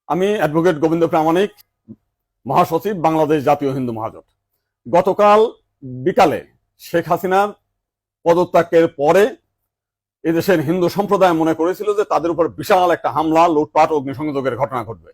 আমি অ্যাডভোকেট গোবিন্দ প্রামাণিক, মহাসচিব, বাংলাদেশ জাতীয় হিন্দু মহাজোট। গতকাল বিকালে শেখ হাসিনার পদত্যাগের পরে এদেশের হিন্দু সম্প্রদায় মনে করেছিল যে তাদের উপর বিশাল একটা হামলা, লুটপাট, অগ্নিসংযোগের ঘটনা ঘটবে।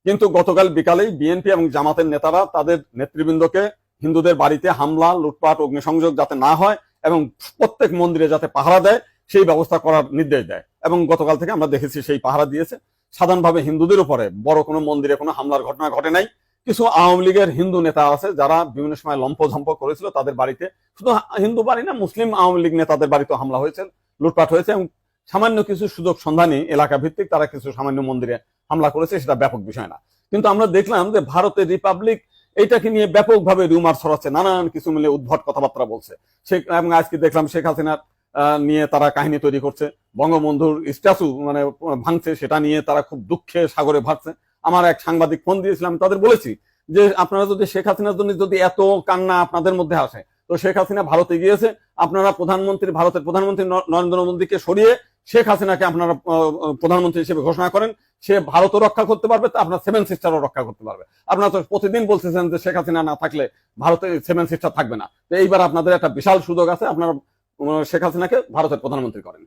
কিন্তু গতকাল বিকালেই বিএনপি এবং জামাতের নেতারা তাদের নেতৃবৃন্দকে হিন্দুদের বাড়িতে হামলা, লুটপাট, অগ্নিসংযোগ যাতে না হয় এবং প্রত্যেক মন্দিরে যাতে পাহারা দেয় সেই ব্যবস্থা করার নির্দেশ দেয়। এবং গতকাল থেকে আমরা দেখেছি সেই পাহারা দিয়েছে। সাধারণভাবে হিন্দুদের উপরে বড় কোনো মন্দিরে কোনো হামলার ঘটনা ঘটে নাই। কিছু আওয়ামী লীগের হিন্দু নেতা আছে যারা বিভিন্ন সময় লম্পঝম্প করেছিল, তাদের বাড়িতে, শুধু হিন্দু বাড়ি না, মুসলিম আওয়ামী লীগ নেতাদের বাড়িতে হামলা হয়েছে, লুটপাট হয়েছে এবং সামান্য কিছু সুযোগ সন্ধানী এলাকা ভিত্তিক তারা কিছু সামান্য মন্দিরে হামলা করেছে, সেটা ব্যাপক বিষয় না। কিন্তু আমরা দেখলাম যে ভারতের রিপাবলিক এইটাকে নিয়ে ব্যাপকভাবে রিউমার ছড়াচ্ছে, নানান কিছু মিলে উদ্ভট কথাবার্তা বলছে। এবং আজকে দেখলাম শেখ হাসিনার নিয়ে তারা কাহিনী তৈরি করছে, বঙ্গবন্ধুর স্ট্যাচু মানে ভাঙছে, সেটা নিয়ে তারা খুব দুঃখে সাগরে ভাসছে। আমার এক সাংবাদিক ফোন দিয়েছিলাম, তাদের বলেছি যে আপনারা যদি শেখ হাসিনার জন্য যদি এত কান্না আপনাদের মধ্যে আসে, তো শেখ হাসিনা ভারতে গিয়েছে, আপনারা ভারতের প্রধানমন্ত্রী নরেন্দ্র মোদীকে সরিয়ে শেখ হাসিনাকে আপনারা প্রধানমন্ত্রী হিসেবে ঘোষণা করেন, সে ভারতও রক্ষা করতে পারবে, আপনার সেভেন সিস্টারও রক্ষা করতে পারবে। আপনারা তো প্রতিদিন বলতেছেন যে শেখ হাসিনা না থাকলে ভারতে সেভেন সিস্টার থাকবে না। তো এইবার আপনাদের একটা বিশাল সুযোগ আছে, আপনারা শেখ হাসিনাকে ভারতের প্রধানমন্ত্রী করেন।